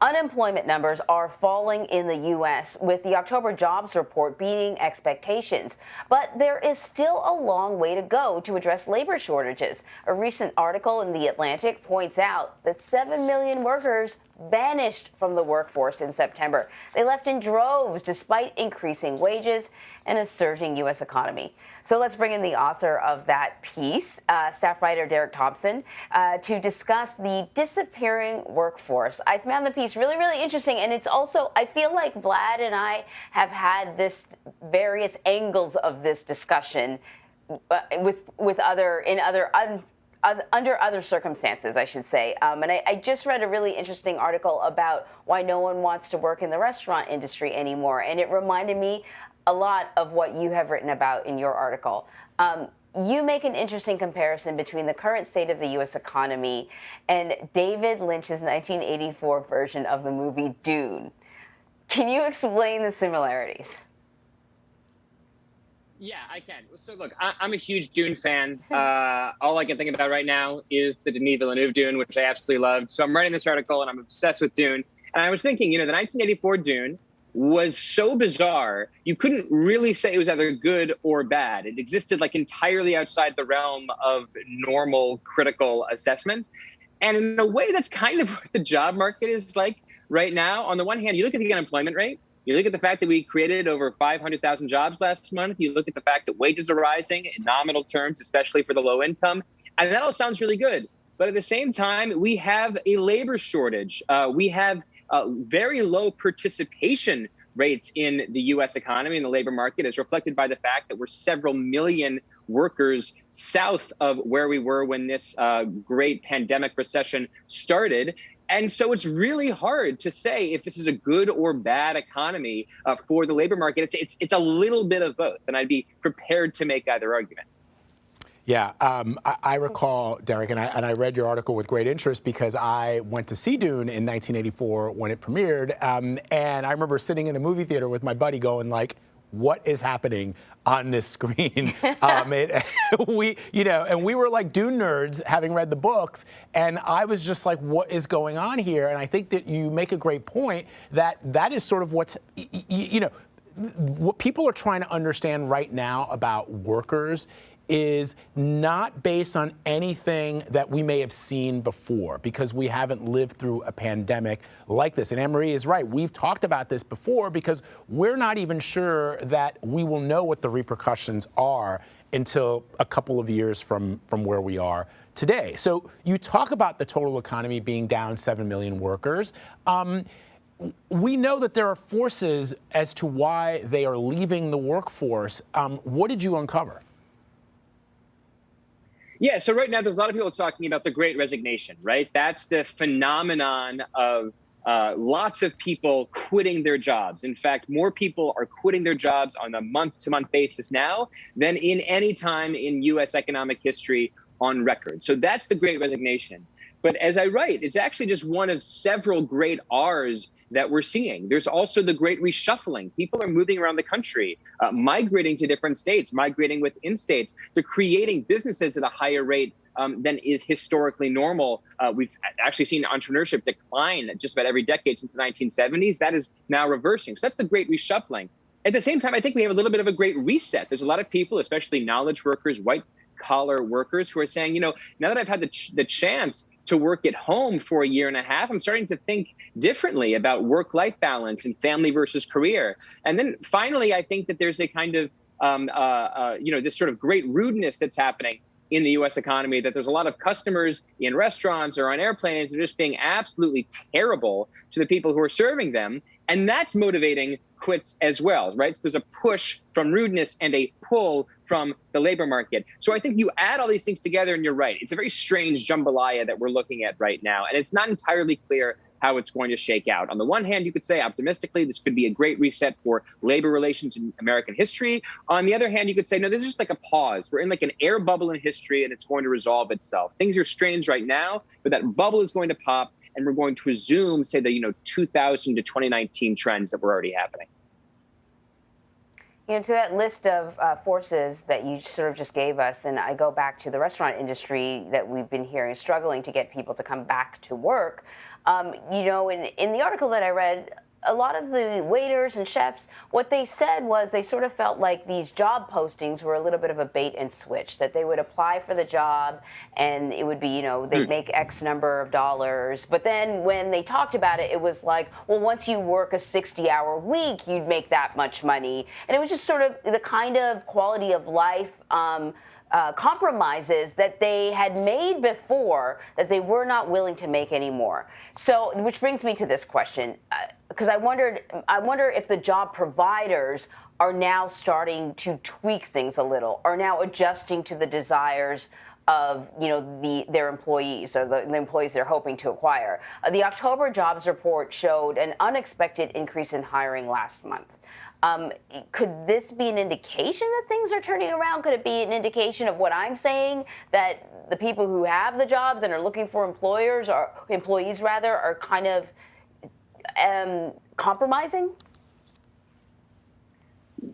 Unemployment numbers are falling in the U.S., with the October jobs report beating expectations. But there is still a long way to go to address labor shortages. A recent article in The Atlantic points out that 7 million workers vanished from the workforce in September. They left in droves despite increasing wages and a surging U.S. economy. So let's bring in the author of that piece, staff writer Derek Thompson, to discuss the disappearing workforce. I found the piece really, really interesting, and it's also, I feel like Vlad and I have had this various angles of this discussion under other circumstances, I should say. And I just read a really interesting article about why no one wants to work in the restaurant industry anymore, and it reminded me a lot of what you have written about in your article. You make an interesting comparison between the current state of the U.S. economy and David Lynch's 1984 version of the movie Dune. Can you explain the similarities? Yeah, I can. So look, I'm a huge Dune fan. All I can think about right now is the Denis Villeneuve Dune, which I absolutely loved. So I'm writing this article and I'm obsessed with Dune. And I was thinking, the 1984 Dune was so bizarre, you couldn't really say it was either good or bad. It existed like entirely outside the realm of normal critical assessment. And in a way, that's kind of what the job market is like right now. On the one hand, you look at the unemployment rate, you look at the fact that we created over 500,000 jobs last month, you look at the fact that wages are rising in nominal terms, especially for the low income, and that all sounds really good. But at the same time, we have a labor shortage. We have very low participation rates in the U.S. economy and the labor market, as reflected by the fact that we're several million workers south of where we were when this great pandemic recession started. And so it's really hard to say if this is a good or bad economy for the labor market. It's a little bit of both, and I'd be prepared to make either argument. Yeah, I recall, Derek, and I read your article with great interest because I went to see Dune in 1984 when it premiered, and I remember sitting in the movie theater with my buddy going like, what is happening on this screen? We were like Dune nerds having read the books, and I was just like, what is going on here? And I think that you make a great point that is sort of what's, what people are trying to understand right now about workers is not based on anything that we may have seen before, because we haven't lived through a pandemic like this. And Anne-Marie is right. We've talked about this before because we're not even sure that we will know what the repercussions are until a couple of years from where we are today. So you talk about the total economy being down 7 million workers. We know that there are forces as to why they are leaving the workforce. What did you uncover? Yeah, so right now there's a lot of people talking about the Great Resignation, right? That's the phenomenon of lots of people quitting their jobs. In fact, more people are quitting their jobs on a month-to-month basis now than in any time in U.S. economic history on record. So that's the Great Resignation. But as I write, it's actually just one of several great R's that we're seeing. There's also the great reshuffling. People are moving around the country, migrating to different states, migrating within states. They're creating businesses at a higher rate than is historically normal. We've actually seen entrepreneurship decline just about every decade since the 1970s. That is now reversing. So that's the great reshuffling. At the same time, I think we have a little bit of a great reset. There's a lot of people, especially knowledge workers, white collar workers, who are saying, now that I've had the chance to work at home for a year and a half, I'm starting to think differently about work-life balance and family versus career. And then finally, I think that there's a kind of, this sort of great rudeness that's happening in the U.S. economy, that there's a lot of customers in restaurants or on airplanes that are just being absolutely terrible to the people who are serving them. And that's motivating quits as well, right? So there's a push from rudeness and a pull from the labor market. So I think you add all these things together and you're right. It's a very strange jambalaya that we're looking at right now. And it's not entirely clear how it's going to shake out. On the one hand, you could say optimistically, this could be a great reset for labor relations in American history. On the other hand, you could say, no, this is just like a pause. We're in like an air bubble in history and it's going to resolve itself. Things are strange right now, but that bubble is going to pop and we're going to resume, say, the 2000 to 2019 trends that were already happening. To that list of forces that you sort of just gave us, and I go back to the restaurant industry that we've been hearing struggling to get people to come back to work. In the article that I read, a lot of the waiters and chefs, what they said was they sort of felt like these job postings were a little bit of a bait and switch, that they would apply for the job and it would be, they'd make X number of dollars. But then when they talked about it, it was like, well, once you work a 60-hour week, you'd make that much money. And it was just sort of the kind of quality of life compromises that they had made before that they were not willing to make anymore. So, which brings me to this question, because I wonder if the job providers are now starting to tweak things a little, are now adjusting to the desires of their employees, or the employees they're hoping to acquire. The October jobs report showed an unexpected increase in hiring last month. Could this be an indication that things are turning around? Could it be an indication of what I'm saying, that the people who have the jobs and are looking for employees are kind of compromising?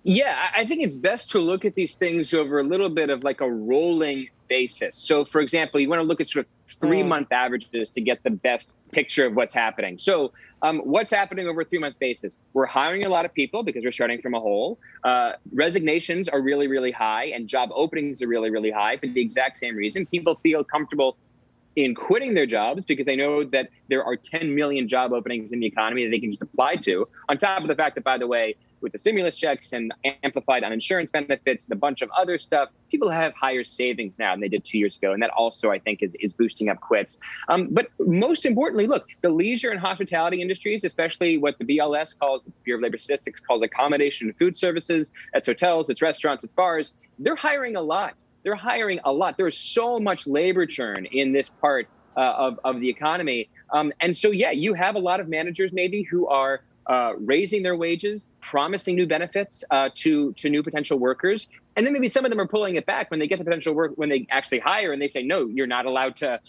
Yeah, I think it's best to look at these things over a little bit of like a rolling basis. So, for example, you want to look at sort of 3-month averages to get the best picture of what's happening. So what's happening over a 3-month basis? We're hiring a lot of people because we're starting from a hole. Resignations are really, really high, and job openings are really, really high for the exact same reason. People feel comfortable in quitting their jobs because they know that there are 10 million job openings in the economy that they can just apply to, on top of the fact that, by the way, with the stimulus checks and amplified uninsurance benefits and a bunch of other stuff, people have higher savings now than they did 2 years ago. And that also, I think, is boosting up quits. But most importantly, look, the leisure and hospitality industries, especially what the BLS calls, the Bureau of Labor Statistics calls accommodation and food services, it's hotels, it's restaurants, it's bars, they're hiring a lot. They're hiring a lot. There's so much labor churn in this part of the economy. And so, yeah, you have a lot of managers maybe who are raising their wages, promising new benefits to new potential workers. And then maybe some of them are pulling it back when they get the potential work, when they actually hire and they say, no, you're not allowed to,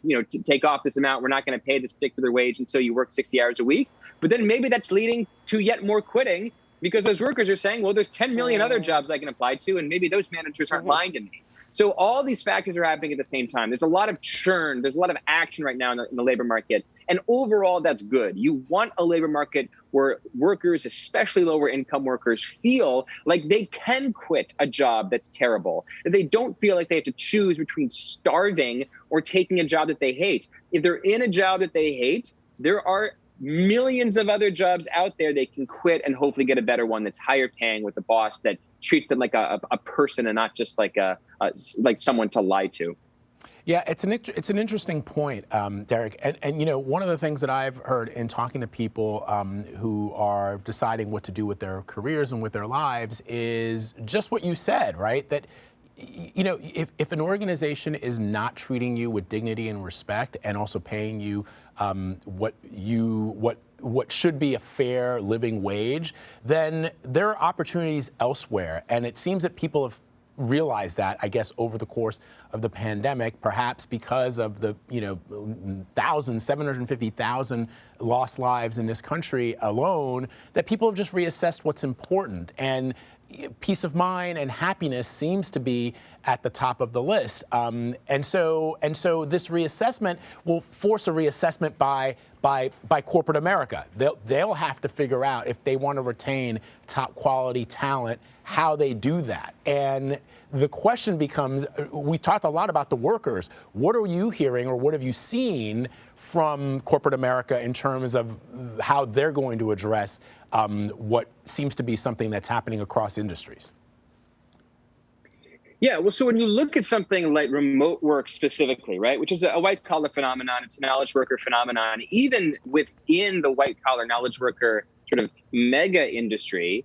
to take off this amount. We're not going to pay this particular wage until you work 60 hours a week. But then maybe that's leading to yet more quitting because those workers are saying, well, there's 10 million other jobs I can apply to, and maybe those managers aren't lying to me. So all these factors are happening at the same time. There's a lot of churn. There's a lot of action right now in the labor market. And overall, that's good. You want a labor market where workers, especially lower income workers, feel like they can quit a job that's terrible. That they don't feel like they have to choose between starving or taking a job that they hate. If they're in a job that they hate, there are millions of other jobs out there they can quit and hopefully get a better one that's higher paying with a boss that treats them like a person and not just like like someone to lie to. Yeah, it's an interesting point, Derek. And one of the things that I've heard in talking to people who are deciding what to do with their careers and with their lives is just what you said, right? That if an organization is not treating you with dignity and respect and also paying you what should be a fair living wage, then there are opportunities elsewhere. And it seems that people have realized that, I guess, over the course of the pandemic, perhaps because of the 750,000 lost lives in this country alone, that people have just reassessed what's important. And peace of mind and happiness seems to be at the top of the list. And so this reassessment will force a reassessment by corporate America. They'll have to figure out, if they want to retain top quality talent, how they do that. And the question becomes, we've talked a lot about the workers. What are you hearing, or what have you seen from corporate America in terms of how they're going to address what seems to be something that's happening across industries? Yeah, well, so when you look at something like remote work specifically, right, which is a white-collar phenomenon, it's a knowledge worker phenomenon, even within the white-collar knowledge worker sort of mega industry,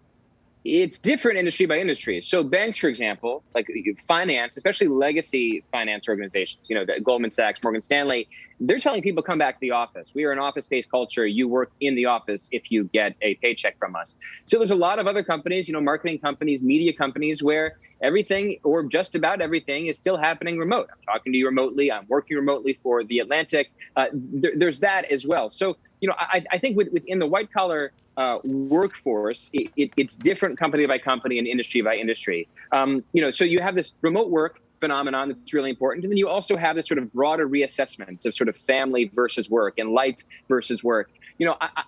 it's different industry by industry. So banks, for example, like finance, especially legacy finance organizations, the Goldman Sachs, Morgan Stanley, they're telling people come back to the office. We are an office-based culture. You work in the office if you get a paycheck from us. So there's a lot of other companies, marketing companies, media companies, where everything or just about everything is still happening remote. I'm talking to you remotely. I'm working remotely for The Atlantic. There's that as well. So, I think within the white collar workforce, it's different company by company and industry by industry. So you have this remote work phenomenon that's really important. And then you also have this sort of broader reassessment of sort of family versus work and life versus work.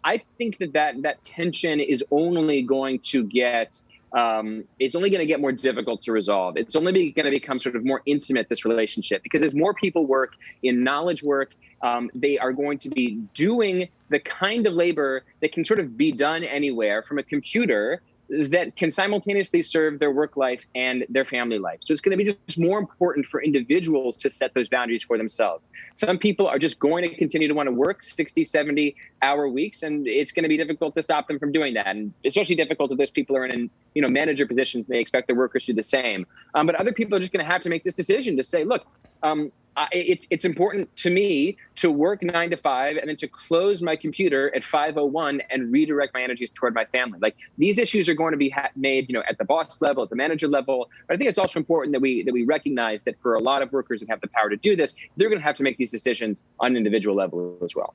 I think that tension is only going to get more difficult to resolve. It's only going to become sort of more intimate, this relationship, because as more people work in knowledge work, they are going to be doing the kind of labor that can sort of be done anywhere from a computer that can simultaneously serve their work life and their family life. So it's going to be just more important for individuals to set those boundaries for themselves. Some people are just going to continue to want to work 60, 70-hour weeks, and it's going to be difficult to stop them from doing that. And especially difficult if those people are in manager positions and they expect their workers to do the same. But other people are just going to have to make this decision to say, look, it's important to me to work 9 to 5 and then to close my computer at 5:01 and redirect my energies toward my family. Like, these issues are going to be made, at the boss level, at the manager level. But I think it's also important that we recognize that for a lot of workers that have the power to do this, they're going to have to make these decisions on an individual level as well.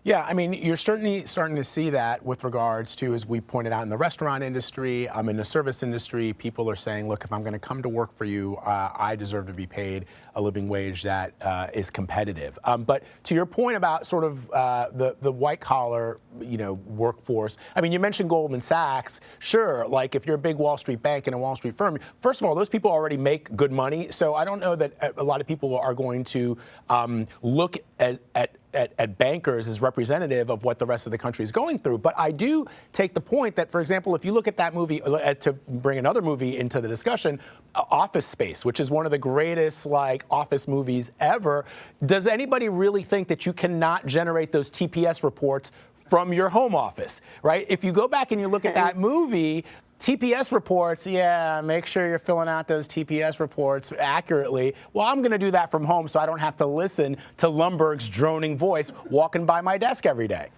Yeah, I mean, you're certainly starting to see that with regards to, as we pointed out, in the restaurant industry, in the service industry, people are saying, look, if I'm going to come to work for you, I deserve to be paid a living wage that is competitive. But to your point about sort of the white collar, workforce, I mean, you mentioned Goldman Sachs. Sure, like if you're a big Wall Street bank and a Wall Street firm, first of all, those people already make good money. So I don't know that a lot of people are going to look at bankers as representative of what the rest of the country is going through. But I do take the point that, for example, if you look at that movie, to bring another movie into the discussion, Office Space, which is one of the greatest office movies ever, does anybody really think that you cannot generate those TPS reports from your home office, right? If you go back and you look at that movie, TPS reports, yeah, make sure you're filling out those TPS reports accurately. Well, I'm going to do that from home so I don't have to listen to Lumbergh's droning voice walking by my desk every day.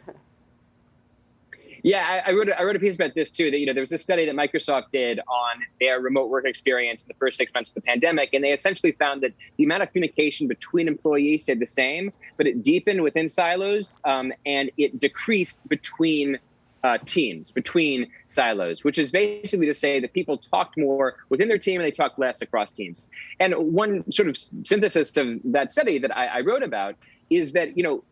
Yeah, I wrote a piece about this too. That there was a study that Microsoft did on their remote work experience in the first 6 months of the pandemic, and they essentially found that the amount of communication between employees stayed the same, but it deepened within silos, and it decreased between teams, between silos, which is basically to say that people talked more within their team and they talked less across teams. And one sort of synthesis of that study that I wrote about is that,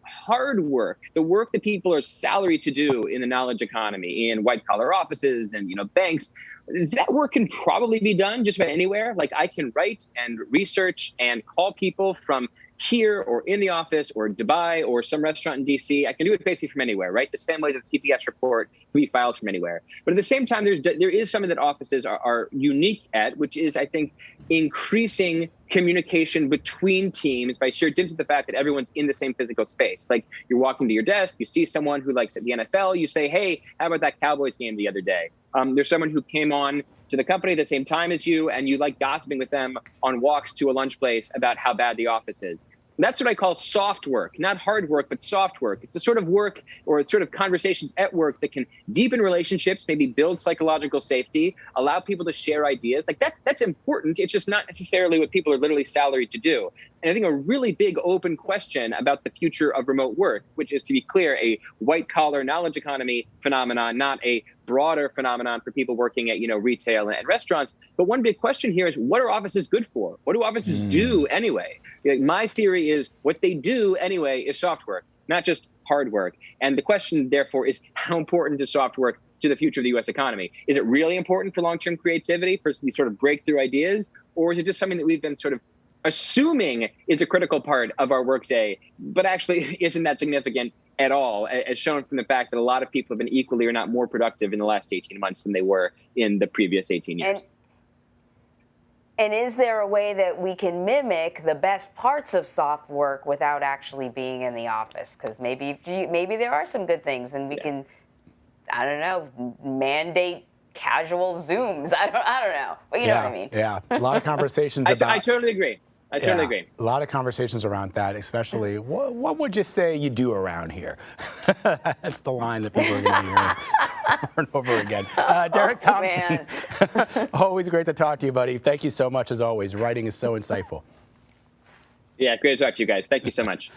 hard work, the work that people are salaried to do in the knowledge economy, in white collar offices and, banks, that work can probably be done just about anywhere. Like, I can write and research and call people from here or in the office or Dubai or some restaurant in DC. I can do it basically from anywhere, right? The same way that the CPS report can be filed from anywhere. But at the same time, there is something that offices are unique at, which is, I think, increasing communication between teams by sheer dint of the fact that everyone's in the same physical space. Like, you're walking to your desk, you see someone who likes the NFL, you say, hey, how about that Cowboys game the other day? There's someone who came on to the company at the same time as you, and you like gossiping with them on walks to a lunch place about how bad the office is. That's what I call soft work, not hard work, but soft work. It's a sort of work or sort of conversations at work that can deepen relationships, maybe build psychological safety, allow people to share ideas. Like, that's important. It's just not necessarily what people are literally salaried to do. And I think a really big open question about the future of remote work, which is, to be clear, a white collar knowledge economy phenomenon, not a broader phenomenon for people working at, retail and restaurants. But one big question here is, what are offices good for? What do offices do anyway? My theory is what they do anyway is soft work, not just hard work. And the question, therefore, is how important is soft work to the future of the U.S. economy? Is it really important for long-term creativity, for these sort of breakthrough ideas? Or is it just something that we've been sort of assuming is a critical part of our workday, but actually isn't that significant at all, as shown from the fact that a lot of people have been equally or not more productive in the last 18 months than they were in the previous 18 years. And is there a way that we can mimic the best parts of soft work without actually being in the office? Because maybe there are some good things, and we can, I don't know, mandate casual Zooms. I don't know. But you know what I mean. Yeah, a lot of conversations about. I totally agree. I totally agree. A lot of conversations around that, especially what would you say you do around here? That's the line that people are going to hear over and over again. Derek Thompson, always great to talk to you, buddy. Thank you so much, as always. Writing is so insightful. Yeah, great to talk to you guys. Thank you so much.